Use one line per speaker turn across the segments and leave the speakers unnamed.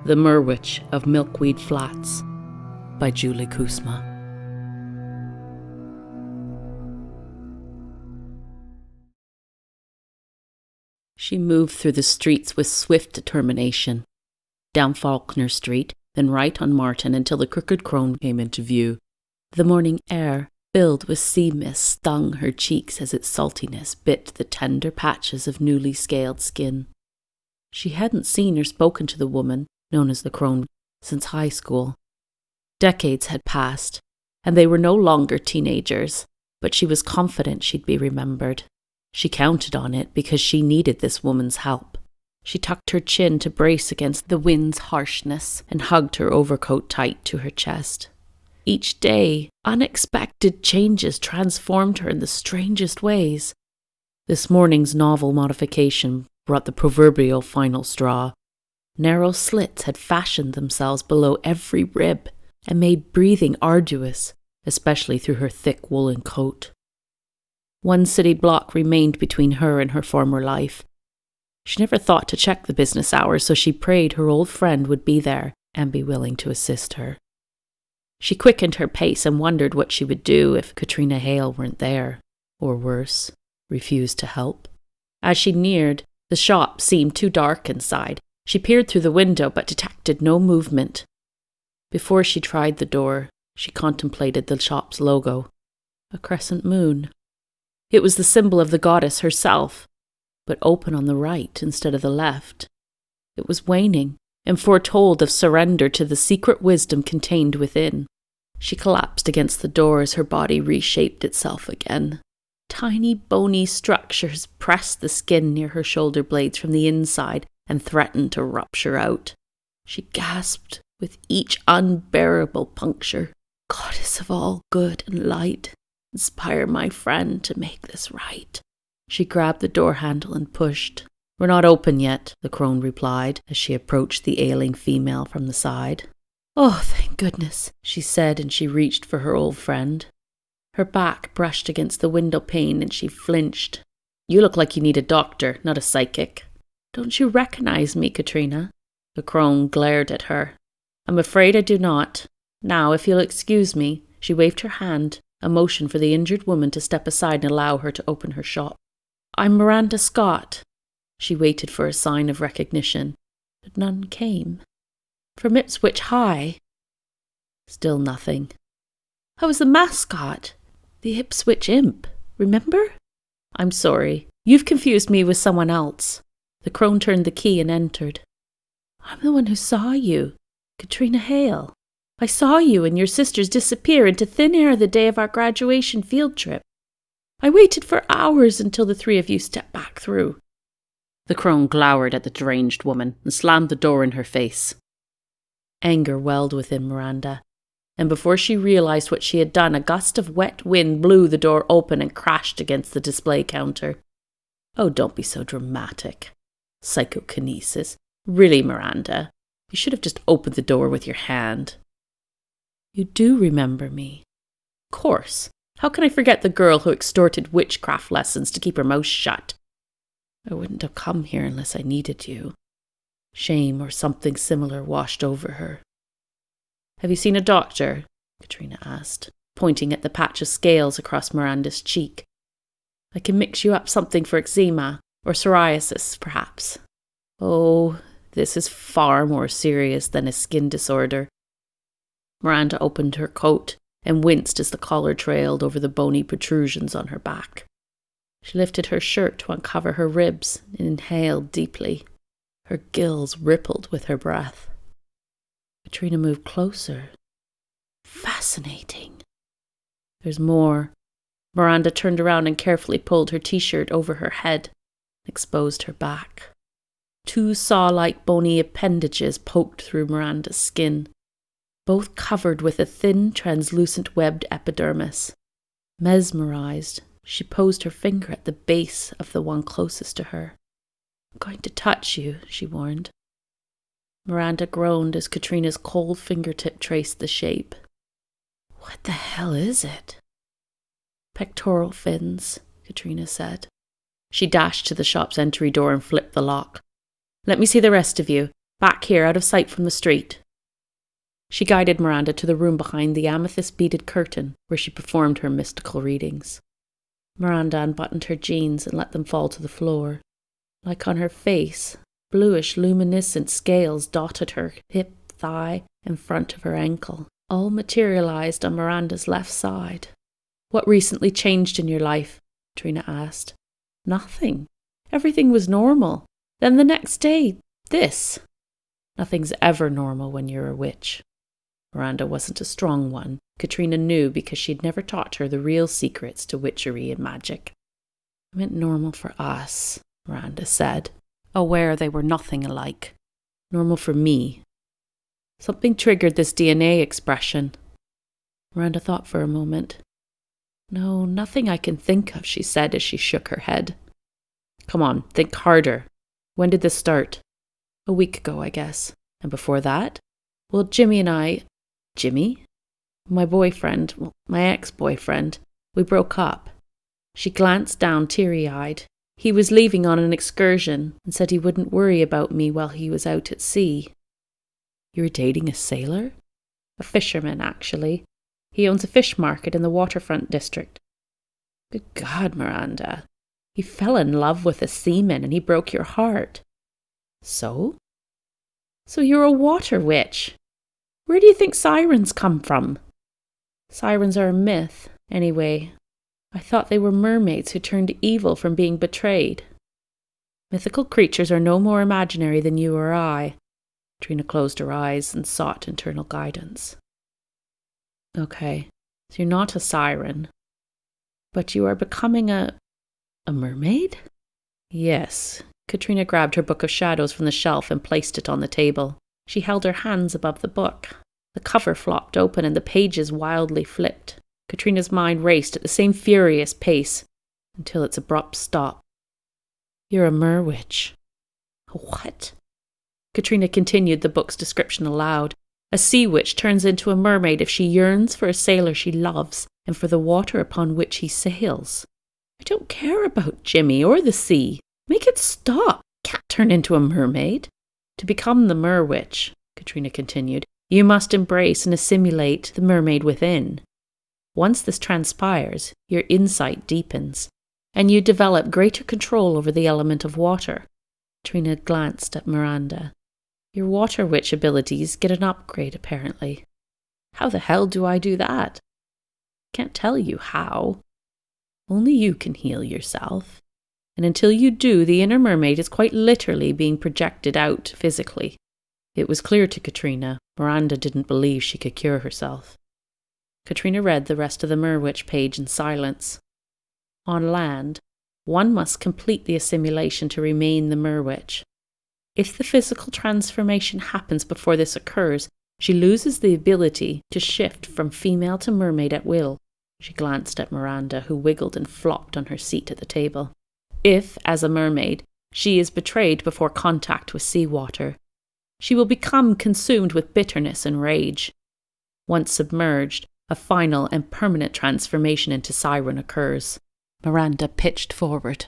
The Merwitch of Milkweed Flats by Julie Kusma. She moved through the streets with swift determination, down Faulkner Street, then right on Martin until the Crooked Crone came into view. The morning air, filled with sea mist, stung her cheeks as its saltiness bit the tender patches of newly scaled skin. She hadn't seen or spoken to the woman, known as the Crone, since high school. Decades had passed, and they were no longer teenagers, but she was confident she'd be remembered. She counted on it because she needed this woman's help. She tucked her chin to brace against the wind's harshness and hugged her overcoat tight to her chest. Each day, unexpected changes transformed her in the strangest ways. This morning's novel modification brought the proverbial final straw. Narrow slits had fashioned themselves below every rib and made breathing arduous, especially through her thick woolen coat. One city block remained between her and her former life. She never thought to check the business hours, so she prayed her old friend would be there and be willing to assist her. She quickened her pace and wondered what she would do if Katrina Hale weren't there, or worse, refused to help. As she neared, the shop seemed too dark inside. She peered through the window but detected no movement. Before she tried the door, she contemplated the shop's logo, a crescent moon. It was the symbol of the goddess herself, but open on the right instead of the left. It was waning and foretold of surrender to the secret wisdom contained within. She collapsed against the door as her body reshaped itself again. Tiny bony structures pressed the skin near her shoulder blades from the inside and threatened to rupture out. She gasped with each unbearable puncture. Goddess of all good and light, inspire my friend to make this right. She grabbed the door handle and pushed. We're not open yet, the crone replied as she approached the ailing female from the side. Oh, thank goodness, she said, and she reached for her old friend. Her back brushed against the window pane and she flinched. You look like you need a doctor, not a psychic. Don't you recognize me, Katrina? The crone glared at her. I'm afraid I do not. Now, if you'll excuse me, she waved her hand, a motion for the injured woman to step aside and allow her to open her shop. I'm Miranda Scott. She waited for a sign of recognition, but none came. From Ipswich High. Still nothing. I was the mascot, the Ipswich Imp, remember? I'm sorry, you've confused me with someone else. The crone turned the key and entered. I'm the one who saw you, Katrina Hale. I saw you and your sisters disappear into thin air the day of our graduation field trip. I waited for hours until the three of you stepped back through. The crone glowered at the deranged woman and slammed the door in her face. Anger welled within Miranda, and before she realized what she had done, a gust of wet wind blew the door open and crashed against the display counter. Oh, don't be so dramatic. Psychokinesis. Really, Miranda, you should have just opened the door with your hand. You do remember me. Of course. How can I forget the girl who extorted witchcraft lessons to keep her mouth shut? I wouldn't have come here unless I needed you. Shame or something similar washed over her. Have you seen a doctor? Katrina asked, pointing at the patch of scales across Miranda's cheek. I can mix you up something for eczema, or psoriasis, perhaps. Oh, this is far more serious than a skin disorder. Miranda opened her coat and winced as the collar trailed over the bony protrusions on her back. She lifted her shirt to uncover her ribs and inhaled deeply. Her gills rippled with her breath. Katrina moved closer. Fascinating. There's more. Miranda turned around and carefully pulled her t-shirt over her head, exposed her back. Two saw-like bony appendages poked through Miranda's skin, both covered with a thin, translucent webbed epidermis. Mesmerized, she posed her finger at the base of the one closest to her. I'm going to touch you, she warned. Miranda groaned as Katrina's cold fingertip traced the shape. What the hell is it? Pectoral fins, Katrina said. She dashed to the shop's entry door and flipped the lock. Let me see the rest of you. Back here, out of sight from the street." She guided Miranda to the room behind the amethyst-beaded curtain where she performed her mystical readings. Miranda unbuttoned her jeans and let them fall to the floor. Like on her face, bluish luminescent scales dotted her hip, thigh, and front of her ankle, all materialized on Miranda's left side. "What recently changed in your life?" Katrina asked. "Nothing. Everything was normal. Then the next day, this." "Nothing's ever normal when you're a witch." Miranda wasn't a strong one, Katrina knew, because she'd never taught her the real secrets to witchery and magic. "I meant normal for us," Miranda said, aware they were nothing alike. "Normal for me." Something triggered this DNA expression. Miranda thought for a moment. "No, nothing I can think of," she said as she shook her head. "Come on, think harder. When did this start?" "A week ago, I guess. And before that?" "Well, Jimmy and I..." "Jimmy?" "My boyfriend, my ex-boyfriend. We broke up." She glanced down teary-eyed. "He was leaving on an excursion and said he wouldn't worry about me while he was out at sea." "You were dating a sailor?" "A fisherman, actually. He owns a fish market in the waterfront district." "Good God, Miranda. He fell in love with a seaman and he broke your heart." "So?" "So you're a water witch. Where do you think sirens come from?" "Sirens are a myth, anyway. I thought they were mermaids who turned evil from being betrayed." "Mythical creatures are no more imaginary than you or I." Katrina closed her eyes and sought internal guidance. "Okay, so you're not a siren, but you are becoming a mermaid?" "Yes." Katrina grabbed her book of shadows from the shelf and placed it on the table. She held her hands above the book. The cover flopped open and the pages wildly flipped. Katrina's mind raced at the same furious pace until its abrupt stop. "You're a merwitch." "A what?" Katrina continued the book's description aloud. "A sea witch turns into a mermaid if she yearns for a sailor she loves and for the water upon which he sails." "I don't care about Jimmy or the sea. Make it stop. Can't turn into a mermaid." "To become the merwitch," Katrina continued, "you must embrace and assimilate the mermaid within. Once this transpires, your insight deepens, and you develop greater control over the element of water." Katrina glanced at Miranda. "Your water witch abilities get an upgrade, apparently." "How the hell do I do that?" "Can't tell you how. Only you can heal yourself. And until you do, the inner mermaid is quite literally being projected out physically." It was clear to Katrina, Miranda didn't believe she could cure herself. Katrina read the rest of the Merwitch page in silence. On land, one must complete the assimilation to remain the Merwitch. If the physical transformation happens before this occurs, she loses the ability to shift from female to mermaid at will. She glanced at Miranda, who wiggled and flopped on her seat at the table. If, as a mermaid, she is betrayed before contact with seawater, she will become consumed with bitterness and rage. Once submerged, a final and permanent transformation into siren occurs. Miranda pitched forward.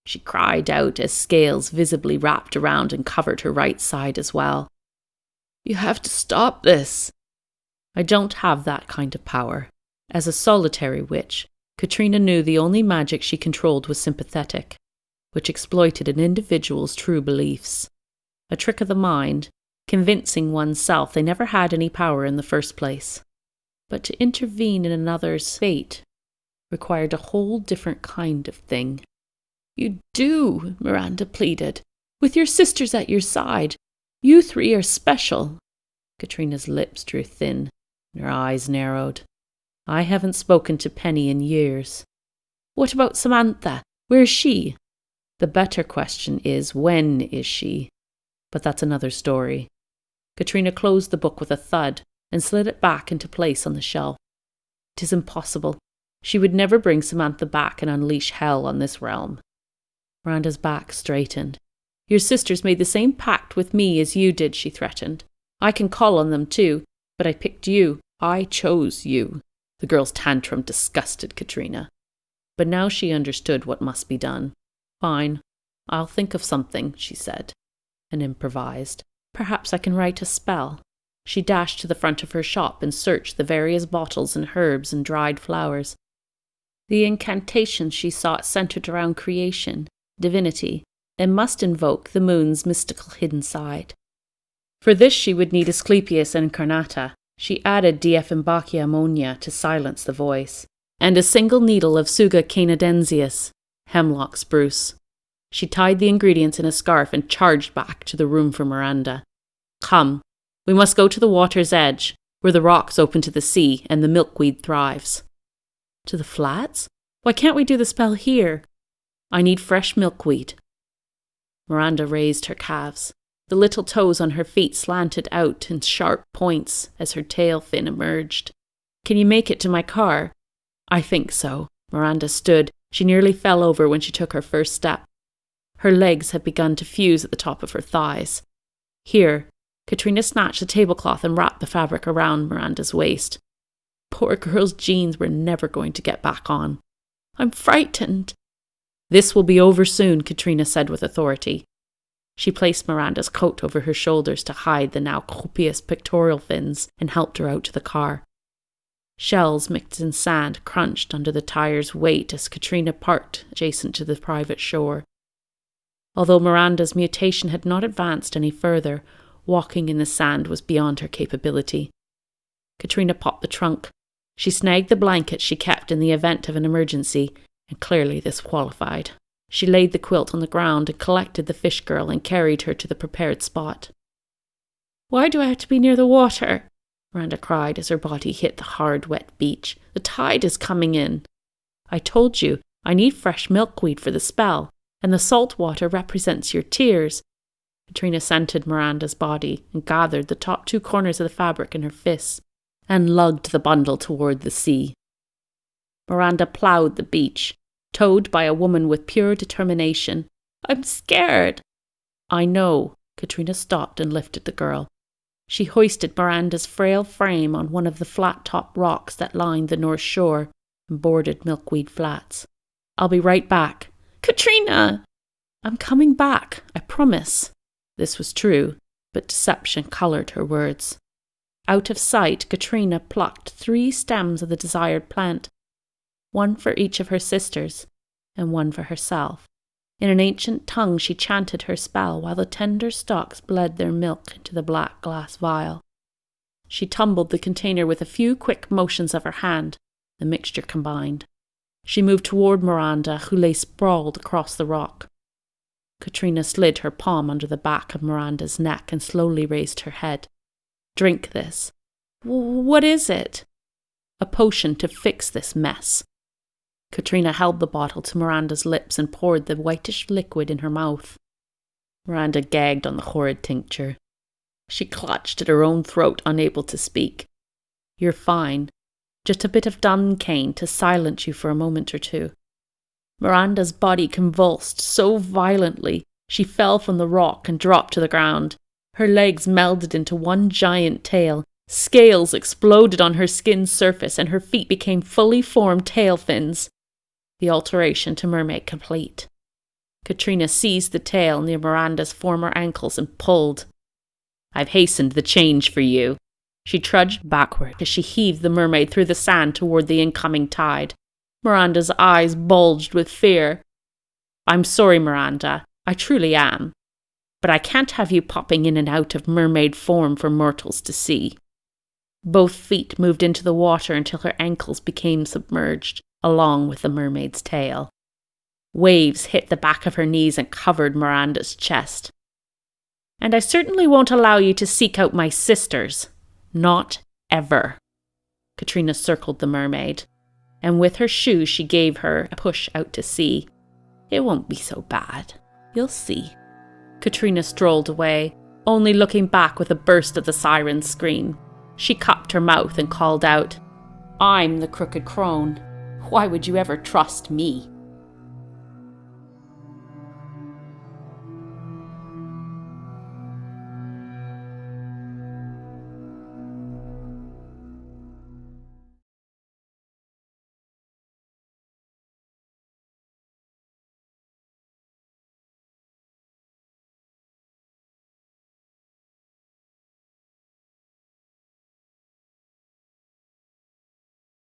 She cried out as scales visibly wrapped around and covered her right side as well. "You have to stop this." "I don't have that kind of power. As a solitary witch, Katrina knew the only magic she controlled was sympathetic, which exploited an individual's true beliefs. A trick of the mind, convincing oneself they never had any power in the first place. But to intervene in another's fate required a whole different kind of thing." "You do," Miranda pleaded. "With your sisters at your side. You three are special." Katrina's lips drew thin, and her eyes narrowed. "I haven't spoken to Penny in years." "What about Samantha? Where is she?" "The better question is, when is she? But that's another story." Katrina closed the book with a thud and slid it back into place on the shelf. "It is impossible. She would never bring Samantha back and unleash hell on this realm." Miranda's back straightened. "Your sisters made the same pact with me as you did," she threatened. "I can call on them too, but I picked you. I chose you." The girl's tantrum disgusted Katrina. But now she understood what must be done. "Fine, I'll think of something," she said, and improvised. Perhaps I can write a spell. She dashed to the front of her shop and searched the various bottles and herbs and dried flowers. The incantations she sought centered around creation, divinity, and must invoke the moon's mystical hidden side. For this she would need Asclepius incarnata. She added Dieffenbachia ammonia to silence the voice, and a single needle of Tsuga canadensis, hemlock spruce. She tied the ingredients in a scarf and charged back to the room for Miranda. Come, we must go to the water's edge, where the rocks open to the sea and the milkweed thrives. To the flats? Why can't we do the spell here? I need fresh milkweed. Miranda raised her calves. The little toes on her feet slanted out in sharp points as her tail fin emerged. Can you make it to my car? I think so. Miranda stood. She nearly fell over when she took her first step. Her legs had begun to fuse at the top of her thighs. Here, Katrina snatched the tablecloth and wrapped the fabric around Miranda's waist. Poor girl's jeans were never going to get back on. I'm frightened. This will be over soon, Katrina said with authority. She placed Miranda's coat over her shoulders to hide the now copious pectoral fins and helped her out to the car. Shells mixed in sand crunched under the tire's weight as Katrina parked adjacent to the private shore. Although Miranda's mutation had not advanced any further, walking in the sand was beyond her capability. Katrina popped the trunk. She snagged the blanket she kept in the event of an emergency, and clearly this qualified. She laid the quilt on the ground and collected the fish girl and carried her to the prepared spot. Why do I have to be near the water? Miranda cried as her body hit the hard, wet beach. The tide is coming in. I told you, I need fresh milkweed for the spell, and the salt water represents your tears. Katrina scented Miranda's body and gathered the top 2 corners of the fabric in her fists and lugged the bundle toward the sea. Miranda ploughed the beach, towed by a woman with pure determination. I'm scared. I know. Katrina stopped and lifted the girl. She hoisted Miranda's frail frame on one of the flat-topped rocks that lined the north shore and bordered Milkweed Flats. I'll be right back. Katrina! I'm coming back, I promise. This was true, but deception coloured her words. Out of sight, Katrina plucked 3 stems of the desired plant, one for each of her sisters, and one for herself. In an ancient tongue she chanted her spell while the tender stalks bled their milk into the black glass vial. She tumbled the container with a few quick motions of her hand. The mixture combined. She moved toward Miranda, who lay sprawled across the rock. Katrina slid her palm under the back of Miranda's neck and slowly raised her head. Drink this. What is it? A potion to fix this mess. Katrina held the bottle to Miranda's lips and poured the whitish liquid in her mouth. Miranda gagged on the horrid tincture. She clutched at her own throat, unable to speak. You're fine. Just a bit of Duncaine to silence you for a moment or two. Miranda's body convulsed so violently she fell from the rock and dropped to the ground. Her legs melded into one giant tail. Scales exploded on her skin's surface and her feet became fully formed tail fins. The alteration to mermaid complete. Katrina seized the tail near Miranda's former ankles and pulled. I've hastened the change for you. She trudged backward as she heaved the mermaid through the sand toward the incoming tide. Miranda's eyes bulged with fear. I'm sorry, Miranda. I truly am. But I can't have you popping in and out of mermaid form for mortals to see. Both feet moved into the water until her ankles became submerged, along with the mermaid's tail. Waves hit the back of her knees and covered Miranda's chest. And I certainly won't allow you to seek out my sisters. Not ever. Katrina circled the mermaid, and with her shoe she gave her a push out to sea. It won't be so bad. You'll see. Katrina strolled away, only looking back with a burst of the siren's scream. She cupped her mouth and called out, I'm the Crooked Crone. Why would you ever trust me?